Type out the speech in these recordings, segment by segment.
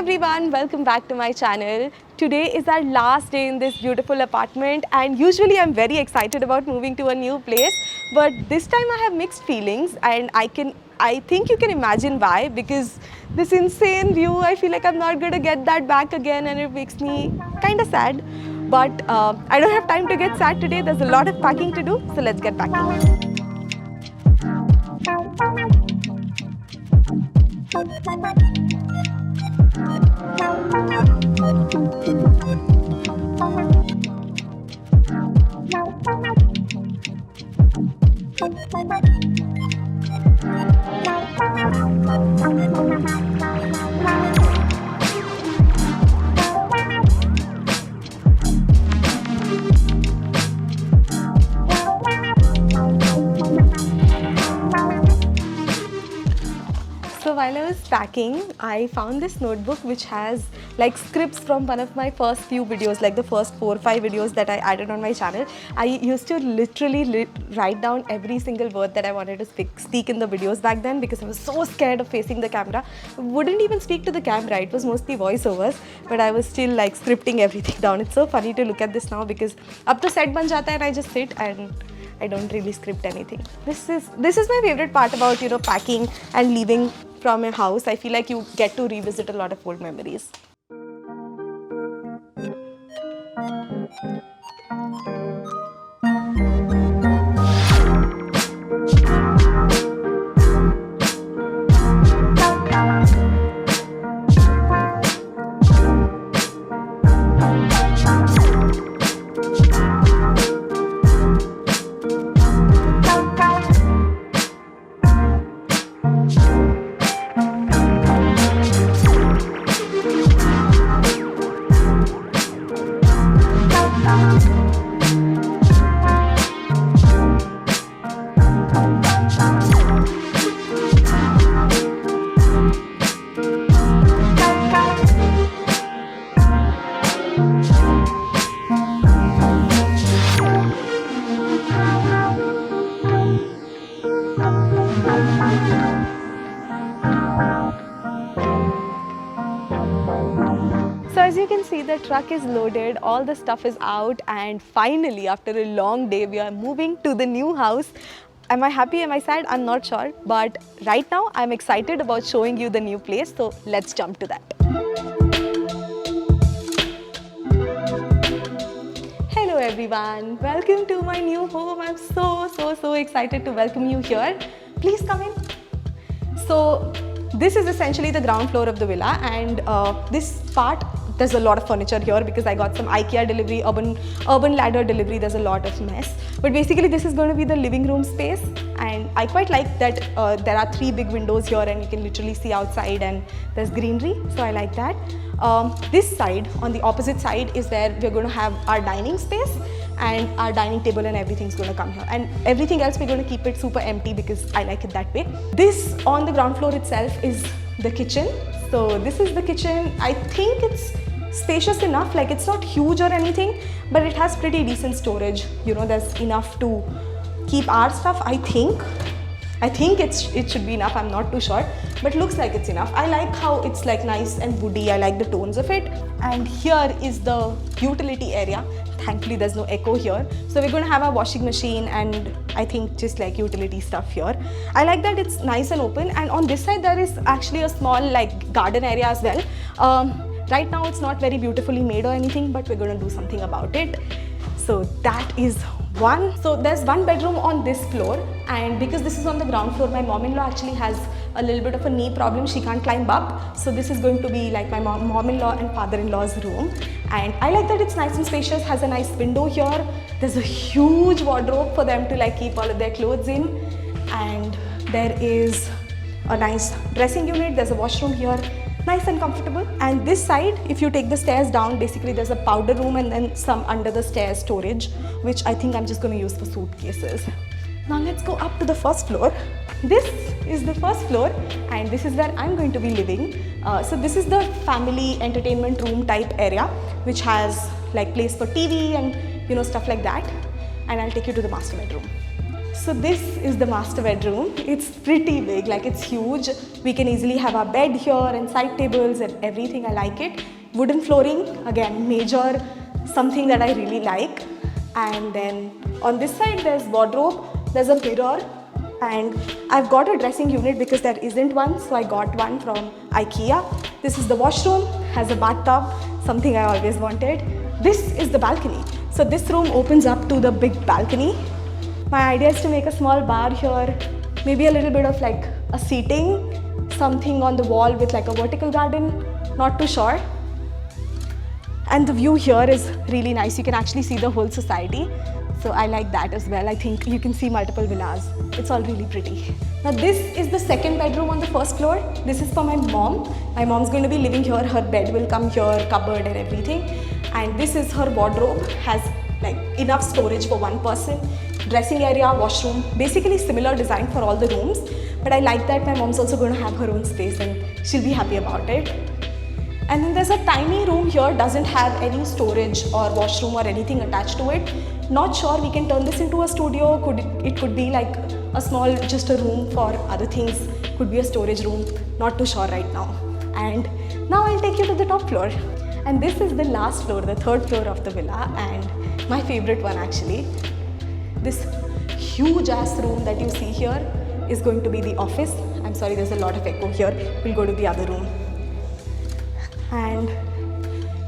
everyone, welcome back to my channel. Today is our last day in this beautiful apartment and usually I'm very excited about moving to a new place, but this time I have mixed feelings and I think you can imagine why, because this insane view, I feel like I'm not going to get that back again and it makes me kind of sad. But I don't have time to get sad today. There's a lot of packing to do, so let's get packing. So while I was packing, I found this notebook which has like scripts from one of my first few videos, like the first 4 or 5 videos that I added on my channel. I used to literally write down every single word that I wanted to speak in the videos back then, because I was so scared of facing the camera. I wouldn't even speak to the camera, it was mostly voiceovers, but I was still like scripting everything down. It's so funny to look at this now because up to set ban jata hai and I just sit and I don't really script anything. This is my favorite part about, packing and leaving from a house. I feel like you get to revisit a lot of old memories. So as you can see, the truck is loaded, all the stuff is out, and finally after a long day we are moving to the new house. Am I happy? Am I sad? I'm not sure, but right now I'm excited about showing you the new place, so let's jump to that. Hello everyone, welcome to my new home. I'm so excited to welcome you here. Please come in. So this is essentially the ground floor of the villa, and this part, there's a lot of furniture here because I got some IKEA delivery, urban ladder delivery. There's a lot of mess, but basically this is going to be the living room space, and I quite like that there are 3 big windows here and you can literally see outside and there's greenery, so I like that. This side, on the opposite side, is where we're going to have our dining space, and our dining table and everything's going to come here, and everything else we're going to keep it super empty because I like it that way. This on the ground floor itself is the kitchen. So this is the kitchen. I think it's spacious enough, like it's not huge or anything, but it has pretty decent storage. There's enough to keep our stuff. I think it should be enough. I'm not too sure, but looks like it's enough. I like how it's like nice and woody. I like the tones of it. And here is the utility area. Thankfully there's no echo here, so we're going to have our washing machine and I think just like utility stuff here. I like that it's nice and open, and on this side there is actually a small like garden area as well. Right now it's not very beautifully made or anything, but we're going to do something about it. So that is one. So there's one bedroom on this floor, and because this is on the ground floor, my mom-in-law actually has a little bit of a knee problem. She can't climb up, so this is going to be like my mom-in-law and father-in-law's room. And I like that it's nice and spacious, has a nice window here. There's a huge wardrobe for them to like keep all of their clothes in, and there is a nice dressing unit. There's a washroom here, nice and comfortable. And this side, if you take the stairs down, basically there's a powder room and then some under the stairs storage, which I think I'm just going to use for suitcases. Now let's go up to the first floor. This is the first floor, and this is where I'm going to be living. So this is the family entertainment room type area, which has like place for TV and stuff like that. And I'll take you to the master bedroom. So this is the master bedroom. It's pretty big, like it's huge. We can easily have our bed here and side tables and everything. I like it. Wooden flooring, again, major, something that I really like. And then on this side there's wardrobe, there's a mirror, and I've got a dressing unit because there isn't one, so I got one from IKEA. This is the washroom, has a bathtub, something I always wanted. This is the balcony. So this room opens up to the big balcony. My idea is to make a small bar here, maybe a little bit of like a seating, something on the wall with like a vertical garden, not too sure. And the view here is really nice. You can actually see the whole society. So I like that as well. I think you can see multiple villas. It's all really pretty. Now this is the second bedroom on the first floor. This is for my mom. My mom's going to be living here. Her bed will come here, cupboard and everything. And this is her wardrobe. Has like enough storage for one person. Dressing area, washroom, basically similar design for all the rooms. But I like that my mom's also going to have her own space and she'll be happy about it. And then there's a tiny room here, doesn't have any storage or washroom or anything attached to it. Not sure we can turn this into a studio. It could be like a small, just a room for other things. Could be a storage room. Not too sure right now. And now I'll take you to the top floor. And this is the last floor, the third floor of the villa, and my favorite one actually. This huge ass room that you see here is going to be the office. I'm sorry, there's a lot of echo here. We'll go to the other room. And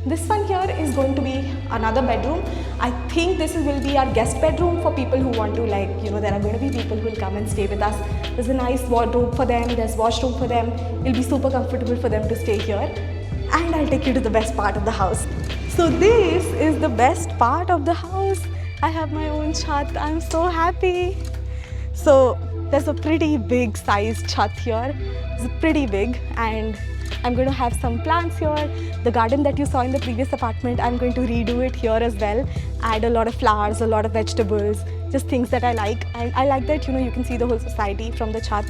this one here is going to be another bedroom. I think this will be our guest bedroom for people who want to, like, you know, there are going to be people who will come and stay with us. There's a nice wardrobe for them, there's washroom for them. It'll be super comfortable for them to stay here. And I'll take you to the best part of the house. So this is the best part of the house. I have my own chat. I'm so happy. So there's a pretty big sized chat here. It's pretty big, and I'm going to have some plants here. The garden that you saw in the previous apartment, I'm going to redo it here as well. Add a lot of flowers, a lot of vegetables, just things that I like. And I like that, you know, you can see the whole society from the chat.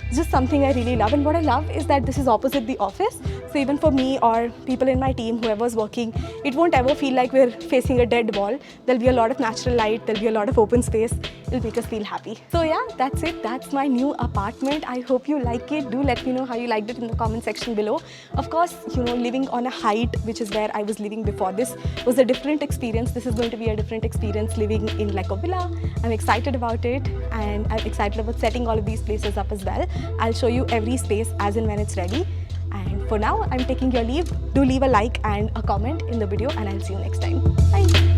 It's just something I really love. And what I love is that this is opposite the office. So even for me or people in my team, whoever's working, it won't ever feel like we're facing a dead wall. There'll be a lot of natural light. There'll be a lot of open space. It'll make us feel happy. So yeah, that's it. That's my new apartment. I hope you like it. Do let me know how you liked it in the comment section below. Of course, you know, living on a height, which is where I was living before this, was a different experience. This is going to be a different experience living in like a villa. I'm excited about it, and I'm excited about setting all of these places up as well. I'll show you every space as and when it's ready. And for now, I'm taking your leave. Do leave a like and a comment in the video, and I'll see you next time. Bye.